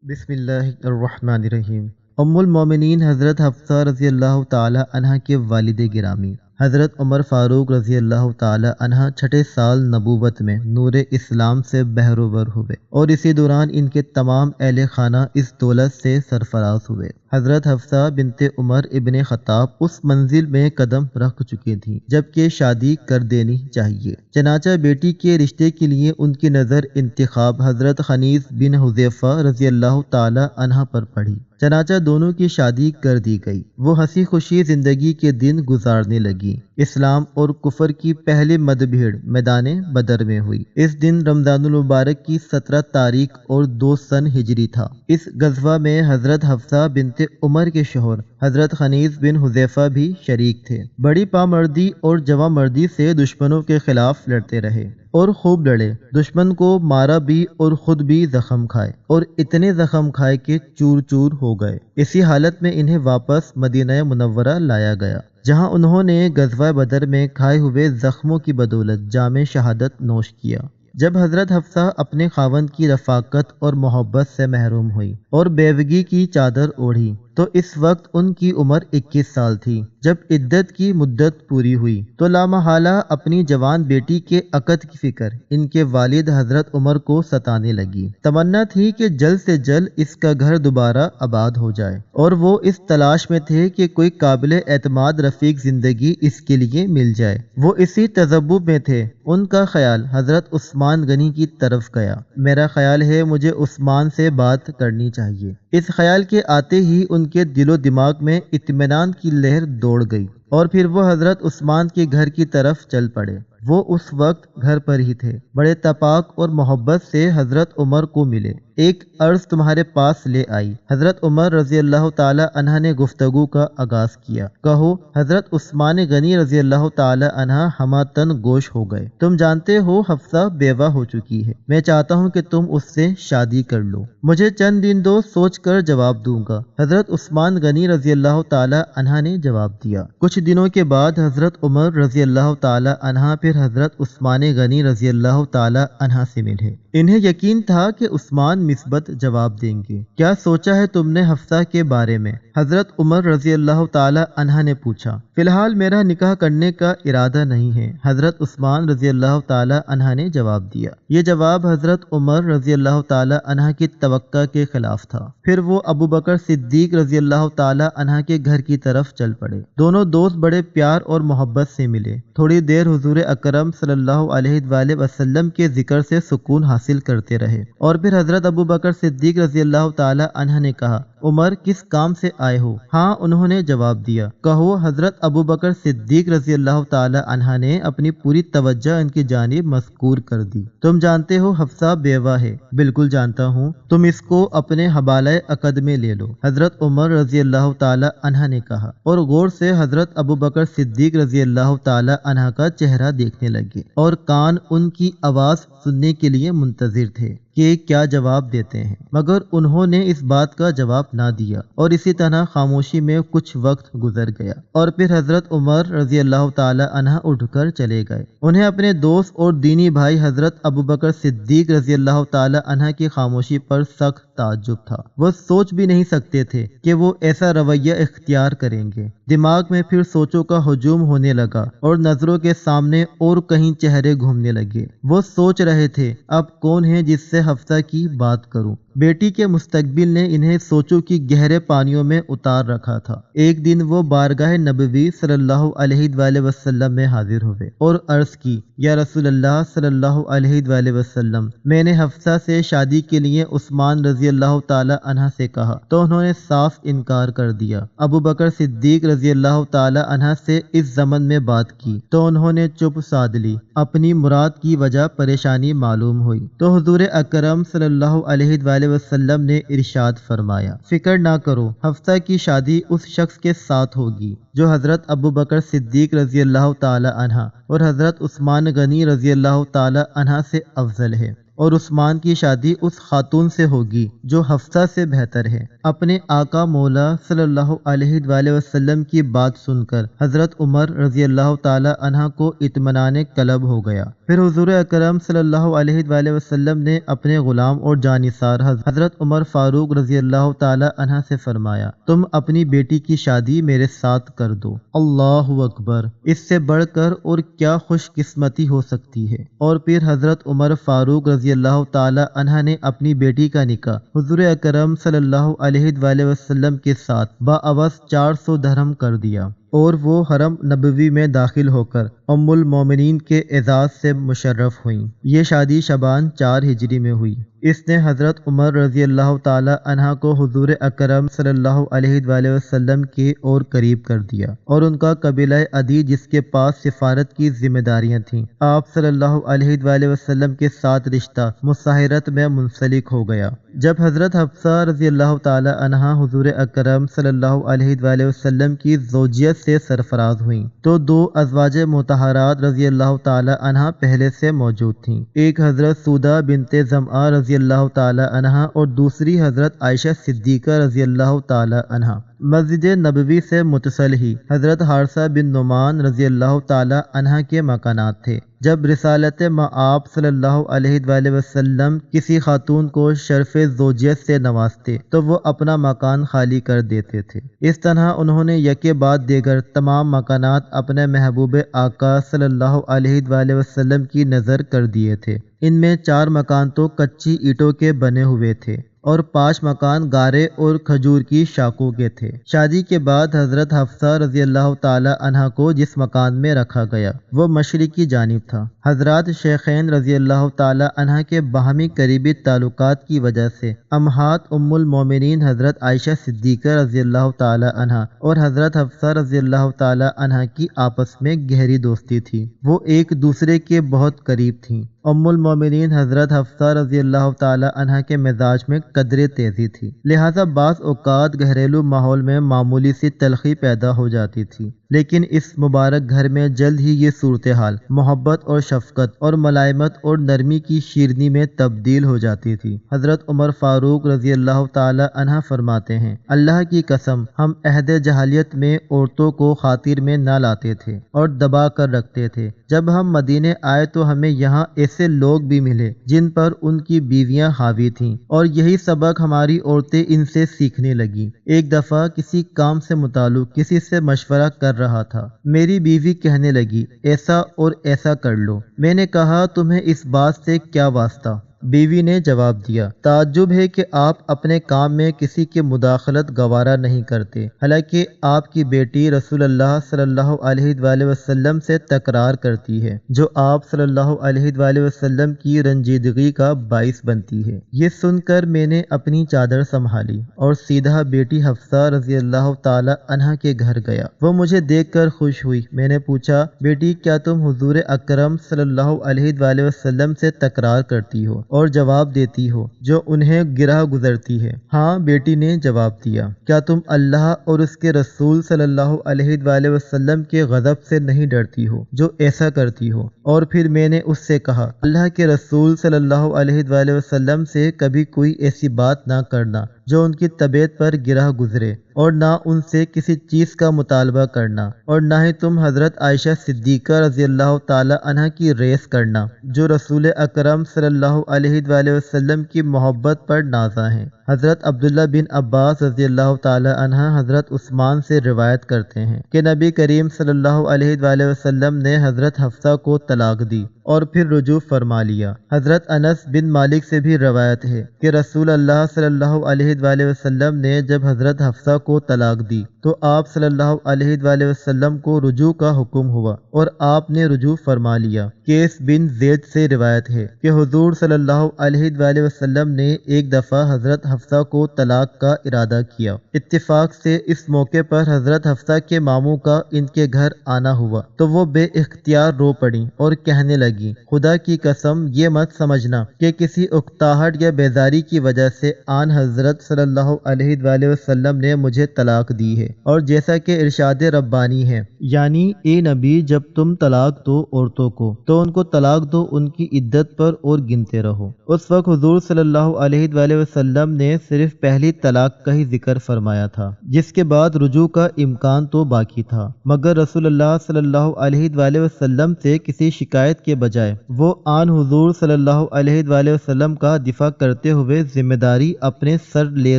بسم اللہ الرحمن الرحیم۔ ام المومنین حضرت حفصہ رضی اللہ تعالی عنہ کے والد گرامی حضرت عمر فاروق رضی اللہ تعالی عنہ چھٹے سال نبوت میں نور اسلام سے بہروور ہوئے اور اسی دوران ان کے تمام اہل خانہ اس دولت سے سرفراز ہوئے۔ حضرت حفصہ بنت عمر ابن خطاب اس منزل میں قدم رکھ چکی تھیں جبکہ شادی کر دینی چاہیے، چنانچہ بیٹی کے رشتے کے لیے ان کی نظر انتخاب حضرت خنیس بن حذیفہ رضی اللہ تعالی عنہ پر پڑی، چنانچہ دونوں کی شادی کر دی گئی۔ وہ ہنسی خوشی زندگی کے دن گزارنے لگی۔ اسلام اور کفر کی پہلی مدبھیڑ میدان بدر میں ہوئی۔ اس دن رمضان المبارک کی 17 تاریخ اور 2 سن ہجری تھا۔ اس غزوہ میں حضرت حفصہ بنت عمر کے شوہر حضرت خنیس بن حذیفہ بھی شریک تھے۔ بڑی پامردی اور جواں مردی سے دشمنوں کے خلاف لڑتے رہے اور خوب لڑے، دشمن کو مارا بھی اور خود بھی زخم کھائے اور اتنے زخم کھائے کہ چور چور ہو گئے۔ اسی حالت میں انہیں واپس مدینہ منورہ لایا گیا، جہاں انہوں نے غزوہ بدر میں کھائے ہوئے زخموں کی بدولت جام شہادت نوش کیا۔ جب حضرت حفصہ اپنے خاوند کی رفاقت اور محبت سے محروم ہوئی اور بیوگی کی چادر اوڑھی تو اس وقت ان کی عمر 21 سال تھی۔ جب عدت کی مدت پوری ہوئی تو لامحالہ اپنی جوان بیٹی کے عقد کی فکر ان کے والد حضرت عمر کو ستانے لگی۔ تمنا تھی کہ جلد سے جلد اس کا گھر دوبارہ آباد ہو جائے اور وہ اس تلاش میں تھے کہ کوئی قابل اعتماد رفیق زندگی اس کے لیے مل جائے۔ وہ اسی تذبذب میں تھے۔ ان کا خیال حضرت عثمان غنی کی طرف گیا۔ میرا خیال ہے مجھے عثمان سے بات کرنی چاہیے۔ اس خیال کے آتے ہی ان کے دل و دماغ میں اطمینان کی لہر دوڑ گئی اور پھر وہ حضرت عثمان کے گھر کی طرف چل پڑے۔ وہ اس وقت گھر پر ہی تھے۔ بڑے تپاک اور محبت سے حضرت عمر کو ملے۔ ایک عرض تمہارے پاس لے آئی۔ حضرت عمر رضی اللہ تعالی عنہ نے گفتگو کا آغاز کیا۔ کہو۔ حضرت عثمان غنی رضی اللہ تعالی عنہ ہمہ تن گوش ہو گئے۔ تم جانتے ہو حفصہ بیوہ ہو چکی ہے۔ میں چاہتا ہوں کہ تم اس سے شادی کر لو۔ مجھے چند دن دو، سوچ کر جواب دوں گا۔ حضرت عثمان غنی رضی اللہ تعالی عنہ نے جواب دیا۔ کچھ دنوں کے بعد حضرت عمر رضی اللہ تعالی عنہ پھر حضرت عثمان غنی رضی اللہ تعالی عنہ سے ملے۔ انہیں یقین تھا کہ عثمان مثبت جواب دیں گے۔ کیا سوچا ہے تم نے حفصہ کے بارے میں؟ حضرت عمر رضی اللہ تعالی عنہ نے پوچھا۔ فی الحال میرا نکاح کرنے کا ارادہ نہیں ہے، حضرت عثمان رضی اللہ تعالی عنہ نے جواب دیا۔ یہ جواب حضرت عمر رضی اللہ تعالی عنہ کی توقع کے خلاف تھا۔ پھر وہ ابو بکر صدیق رضی اللہ تعالی عنہ کے گھر کی طرف چل پڑے۔ دونوں دوست بڑے پیار اور محبت سے ملے۔ تھوڑی دیر حضور اکرم صلی اللہ علیہ وآلہ وسلم کے ذکر سے سکون حاصل کرتے رہے اور پھر حضرت ابو بکر صدیق رضی اللہ تعالی عنہ نے کہا، عمر کس کام سے آئے ہو؟ ہاں، انہوں نے جواب دیا۔ کہو۔ حضرت ابو بکر صدیق رضی اللہ تعالی عنہ نے اپنی پوری توجہ ان کی جانب مذکور کر دی۔ تم جانتے ہو حفصہ بیوہ ہے؟ بالکل جانتا ہوں۔ تم اس کو اپنے حوالہ عقد میں لے لو، حضرت عمر رضی اللہ تعالی عنہ نے کہا اور غور سے حضرت ابو بکر صدیق رضی اللہ تعالی عنہ کا چہرہ دیکھنے لگے اور کان ان کی آواز سننے کے لیے منتظر تھے کہ کیا جواب دیتے ہیں، مگر انہوں نے اس بات کا جواب نہ دیا اور اسی طرح خاموشی میں کچھ وقت گزر گیا اور پھر حضرت عمر رضی اللہ تعالی عنہ اٹھ کر چلے گئے۔ انہیں اپنے دوست اور دینی بھائی حضرت ابو بکر صدیق رضی اللہ تعالی عنہ کی خاموشی پر سخت تعجب تھا۔ وہ سوچ بھی نہیں سکتے تھے کہ وہ ایسا رویہ اختیار کریں گے۔ دماغ میں پھر سوچوں کا ہجوم ہونے لگا اور نظروں کے سامنے اور کہیں چہرے گھومنے لگے۔ وہ سوچ رہے تھے، اب کون ہے جس سے حفصہ کی بات کروں؟ بیٹی کے مستقبل نے انہیں سوچوں کی گہرے پانیوں میں اتار رکھا تھا۔ ایک دن وہ بارگاہ نبوی صلی اللہ علیہ وآلہ وسلم میں حاضر ہوئے اور عرض کی، یا رسول اللہ صلی اللہ علیہ وآلہ وسلم، میں نے حفصہ سے شادی کے لیے عثمان رضی اللہ تعالی عنہ سے کہا تو انہوں نے صاف انکار کر دیا۔ ابو بکر صدیق رضی اللہ تعالی عنہ سے اس ضمن میں بات کی تو انہوں نے چپ سادھ لی۔ اپنی مراد کی وجہ پریشانی معلوم ہوئی تو حضور اکرم صلی اللہ علیہ وآلہ وسلم نے ارشاد فرمایا، فکر نہ کرو، حفصہ کی شادی اس شخص کے ساتھ ہوگی جو حضرت ابو بکر صدیق رضی اللہ تعالی عنہ اور حضرت عثمان غنی رضی اللہ تعالی عنہ سے افضل ہے اور عثمان کی شادی اس خاتون سے ہوگی جو حفصہ سے بہتر ہے۔ اپنے آقا مولا صلی اللہ علیہ وآلہ وسلم کی بات سن کر حضرت عمر رضی اللہ تعالی عنہ کو اطمینان قلب ہو گیا۔ پھر حضور اکرم صلی اللہ علیہ وآلہ وسلم نے اپنے غلام اور جانثار حضرت عمر فاروق رضی اللہ تعالی عنہ سے فرمایا، تم اپنی بیٹی کی شادی میرے ساتھ کر دو۔ اللہ اکبر، اس سے بڑھ کر اور کیا خوش قسمتی ہو سکتی ہے۔ اور پھر حضرت عمر فاروق رضی اللہ تعالی عنہ نے اپنی بیٹی کا نکاح حضور اکرم صلی اللہ علیہ وآلہ وسلم کے ساتھ باعوض 400 درہم کر دیا، اور وہ حرم نبوی میں داخل ہو کر ام المومنین کے اعزاز سے مشرف ہوئیں۔ یہ شادی شعبان 4 ہجری میں ہوئی۔ اس نے حضرت عمر رضی اللہ تعالی عنہ کو حضور اکرم صلی اللہ علیہ وآلہ وسلم کے اور قریب کر دیا، اور ان کا قبیلہ عدی جس کے پاس سفارت کی ذمہ داریاں تھیں، آپ صلی اللہ علیہ وآلہ وسلم کے ساتھ رشتہ مصاہرت میں منسلک ہو گیا۔ جب حضرت حفصہ رضی اللہ تعالی عنہ حضور اکرم صلی اللہ علیہ وآلہ وسلم کی زوجیت سے سرفراز ہوئیں تو 2 ازواج مطہرات رضی اللہ تعالی عنہ پہلے سے موجود تھیں، ایک حضرت سودہ بنت زمعہ رضی اللہ تعالی عنہ اور دوسری حضرت عائشہ صدیقہ رضی اللہ تعالی عنہ۔ مسجد نبوی سے متصل ہی حضرت حارثہ بن نعمان رضی اللہ تعالی عنہ کے مکانات تھے۔ جب رسالت مآب صلی اللہ علیہ وآلہ وسلم کسی خاتون کو شرف زوجیت سے نوازتے تو وہ اپنا مکان خالی کر دیتے تھے۔ اس طرح انہوں نے یکے بعد دیگر تمام مکانات اپنے محبوب آقا صلی اللہ علیہ وآلہ وسلم کی نظر کر دیے تھے۔ ان میں 4 مکان تو کچی اینٹوں کے بنے ہوئے تھے اور 5 مکان گارے اور کھجور کی شاخوں کے تھے۔ شادی کے بعد حضرت حفصہ رضی اللہ تعالی عنہ کو جس مکان میں رکھا گیا وہ مشرق کی جانب تھا۔ حضرات شیخین رضی اللہ تعالی عنہ کے باہمی قریبی تعلقات کی وجہ سے امہات ام المومنین حضرت عائشہ صدیقہ رضی اللہ تعالی عنہ اور حضرت حفصہ رضی اللہ تعالی عنہ کی آپس میں گہری دوستی تھی، وہ ایک دوسرے کے بہت قریب تھیں۔ ام المومنین حضرت حفصہ رضی اللہ تعالی عنہ کے مزاج میں قدر تیزی تھی، لہذا بعض اوقات گھریلو ماحول میں معمولی سی تلخی پیدا ہو جاتی تھی، لیکن اس مبارک گھر میں جلد ہی یہ صورتحال محبت اور شفقت اور ملائمت اور نرمی کی شیرنی میں تبدیل ہو جاتی تھی۔ حضرت عمر فاروق رضی اللہ تعالی عنہ فرماتے ہیں، اللہ کی قسم ہم عہد جاہلیت میں عورتوں کو خاطر میں نہ لاتے تھے اور دبا کر رکھتے تھے۔ جب ہم مدینے آئے تو ہمیں یہاں ایسے لوگ بھی ملے جن پر ان کی بیویاں حاوی تھیں، اور یہی سبق ہماری عورتیں ان سے سیکھنے لگیں۔ ایک دفعہ کسی کام سے متعلق کسی سے مشورہ کر رہا تھا، میری بیوی کہنے لگی ایسا اور ایسا کر لو۔ میں نے کہا تمہیں اس بات سے کیا واسطہ؟ بیوی نے جواب دیا، تعجب ہے کہ آپ اپنے کام میں کسی کی مداخلت گوارا نہیں کرتے، حالانکہ آپ کی بیٹی رسول اللہ صلی اللہ علیہ وآلہ وسلم سے تکرار کرتی ہے، جو آپ صلی اللہ علیہ وآلہ وسلم کی رنجیدگی کا باعث بنتی ہے۔ یہ سن کر میں نے اپنی چادر سنبھالی اور سیدھا بیٹی حفصہ رضی اللہ تعالی عنہ کے گھر گیا۔ وہ مجھے دیکھ کر خوش ہوئی۔ میں نے پوچھا، بیٹی کیا تم حضور اکرم صلی اللہ علیہ وآلہ وسلم سے تکرار کرتی ہو اور جواب دیتی ہو جو انہیں گرہ گزرتی ہے؟ ہاں، بیٹی نے جواب دیا۔ کیا تم اللہ اور اس کے رسول صلی اللہ علیہ وآلہ وسلم کے غضب سے نہیں ڈرتی ہو جو ایسا کرتی ہو؟ اور پھر میں نے اس سے کہا، اللہ کے رسول صلی اللہ علیہ وآلہ وسلم سے کبھی کوئی ایسی بات نہ کرنا جو ان کی طبیعت پر گرہ گزرے، اور نہ ان سے کسی چیز کا مطالبہ کرنا، اور نہ ہی تم حضرت عائشہ صدیقہ رضی اللہ تعالی عنہ کی ریس کرنا جو رسول اکرم صلی اللہ علیہ وآلہ وسلم کی محبت پر نازاں ہیں۔ حضرت عبداللہ بن عباس رضی اللہ تعالی عنہ حضرت عثمان سے روایت کرتے ہیں کہ نبی کریم صلی اللہ علیہ وآلہ وسلم نے حضرت حفصہ کو طلاق دی اور پھر رجوع فرما لیا۔ حضرت انس بن مالک سے بھی روایت ہے کہ رسول اللہ صلی اللہ علیہ وآلہ وسلم نے جب حضرت حفصہ کو طلاق دی تو آپ صلی اللہ علیہ وآلہ وسلم کو رجوع کا حکم ہوا اور آپ نے رجوع فرما لیا۔ کیس بن زید سے روایت ہے کہ حضور صلی اللہ علیہ وآلہ وسلم نے ایک دفعہ حضرت حفصہ کو طلاق کا ارادہ کیا۔ اتفاق سے اس موقع پر حضرت حفصہ کے ماموں کا ان کے گھر آنا ہوا تو وہ بے اختیار رو پڑیں اور کہنے لگی، خدا کی قسم یہ مت سمجھنا کہ کسی اکتاہٹ یا بیزاری کی وجہ سے آن حضرت صلی اللہ علیہ وآلہ وسلم نے مجھے طلاق دی ہے، اور جیسا کہ ارشاد ربانی ہے، یعنی اے نبی جب تم طلاق دو عورتوں کو تو تو ان کو طلاق دو، ان کی عدت پر اور گنتے رہو۔ اس وقت حضور صلی اللہ علیہ وآلہ وسلم نے صرف پہلی طلاق کا ہی ذکر فرمایا تھا، جس کے بعد رجوع کا امکان تو باقی تھا، مگر رسول اللہ صلی اللہ علیہ وآلہ وسلم سے کسی شکایت کے بجائے وہ آن حضور صلی اللہ علیہ وآلہ وسلم کا دفاع کرتے ہوئے ذمہ داری اپنے سر لے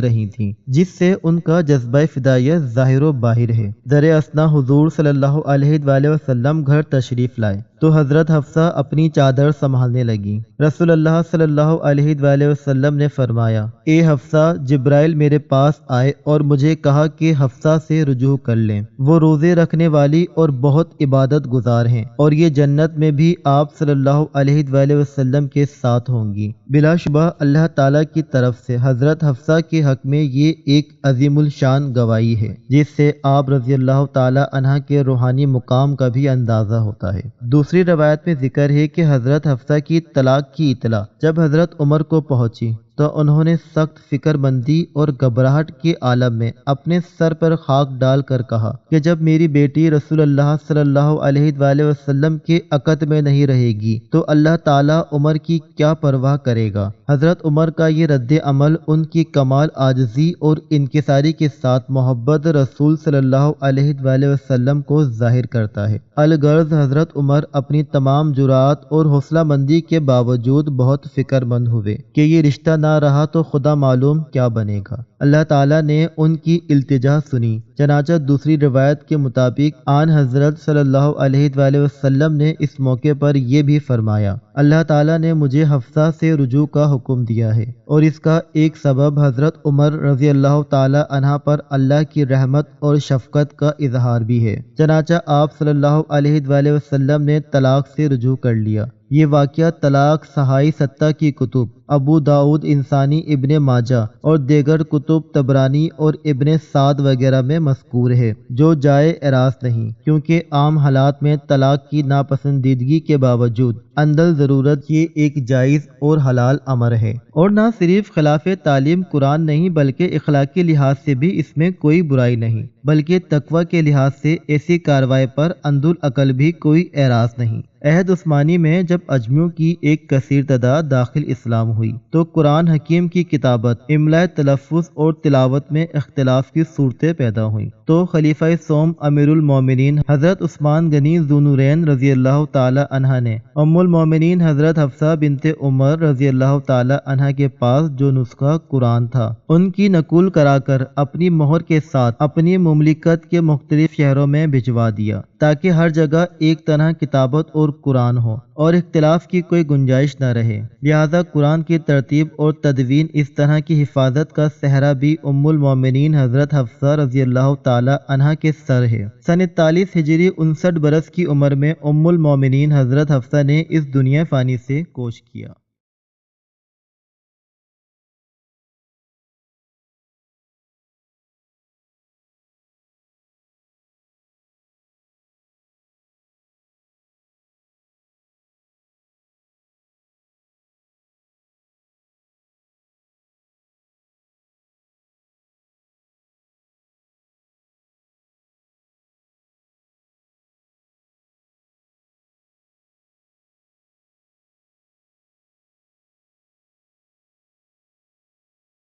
رہی تھیں، جس سے ان کا جذبہ فدائیت ظاہر و باہر ہے۔ در اثنا حضور صلی اللہ علیہ وآلہ وسلم گھر تشریف لائے تو حضرت حفصہ اپنی چادر سنبھالنے لگی۔ رسول اللہ صلی اللہ علیہ وآلہ وسلم نے فرمایا، اے حفصہ، جبرائیل میرے پاس آئے اور مجھے کہا کہ حفصہ سے رجوع کر لیں، وہ روزے رکھنے والی اور بہت عبادت گزار ہیں، اور یہ جنت میں بھی آپ صلی اللہ علیہ وآلہ وسلم کے ساتھ ہوں گی۔ بلا شبہ اللہ تعالیٰ کی طرف سے حضرت حفصہ کے حق میں یہ ایک عظیم الشان گواہی ہے، جس سے آپ رضی اللہ تعالی عنہ کے روحانی مقام کا بھی اندازہ ہوتا ہے۔ دوسری روایت میں ذکر ہے کہ حضرت حفصہ کی طلاق کی اطلاع جب حضرت عمر کو پہنچی تو انہوں نے سخت فکر مندی اور گھبراہٹ کے عالم میں اپنے سر پر خاک ڈال کر کہا کہ جب میری بیٹی رسول اللہ صلی اللہ علیہ وآلہ وسلم کے عقد میں نہیں رہے گی تو اللہ تعالیٰ عمر کی کیا پرواہ کرے گا۔ حضرت عمر کا یہ رد عمل ان کی کمال عاجزی اور انکساری کے ساتھ محبت رسول صلی اللہ علیہ وآلہ وسلم کو ظاہر کرتا ہے۔ الغرض حضرت عمر اپنی تمام جرات اور حوصلہ مندی کے باوجود بہت فکر مند ہوئے کہ یہ رشتہ نہ رہا تو خدا معلوم کیا بنے گا۔ اللہ تعالیٰ نے ان کی التجا سنی، چنانچہ دوسری روایت کے مطابق آن حضرت صلی اللہ علیہ وآلہ وسلم نے اس موقع پر یہ بھی فرمایا، اللہ تعالیٰ نے مجھے حفصہ سے رجوع کا حکم دیا ہے، اور اس کا ایک سبب حضرت عمر رضی اللہ تعالی عنہ پر اللہ کی رحمت اور شفقت کا اظہار بھی ہے، چنانچہ آپ صلی اللہ علیہ وآلہ وسلم نے طلاق سے رجوع کر لیا۔ یہ واقعہ طلاق صحائی ستہ کی کتب ابو داؤد انسانی، ابن ماجہ اور دیگر کتب طبرانی اور ابن سعد وغیرہ میں مذکور ہے، جو جائے اعراض نہیں، کیونکہ عام حالات میں طلاق کی ناپسندیدگی کے باوجود اندر ضرورت یہ ایک جائز اور حلال امر ہے، اور نہ صرف خلاف تعلیم قرآن نہیں بلکہ اخلاقی لحاظ سے بھی اس میں کوئی برائی نہیں، بلکہ تقوی کے لحاظ سے ایسی کارروائی پر اندالعقل بھی کوئی اعراض نہیں۔ عہد عثمانی میں جب اجمیوں کی ایک کثیر تعداد داخل اسلام ہوئی تو قرآن حکیم کی کتابت، املاء، تلفظ اور تلاوت میں اختلاف کی صورتیں پیدا ہوئیں، تو خلیفہ سوم امیر المومنین حضرت عثمان غنی ذو نورین رضی اللہ تعالی عنہ نے ام المومنین حضرت حفصہ بنت عمر رضی اللہ تعالی عنہ کے پاس جو نسخہ قرآن تھا ان کی نقل کرا کر اپنی مہر کے ساتھ اپنی مملکت کے مختلف شہروں میں بھجوا دیا، تاکہ ہر جگہ ایک طرح کتابت اور قرآن ہو اور اختلاف کی کوئی گنجائش نہ رہے۔ لہذا قرآن کی ترتیب اور تدوین اس طرح کی حفاظت کا سہرا بھی ام المومنین حضرت حفصہ رضی اللہ تعالی عنہ کے سر ہے۔ سن 41 ہجری 59 برس کی عمر میں ام المومنین حضرت حفصہ نے اس دنیا فانی سے کوچ کیا۔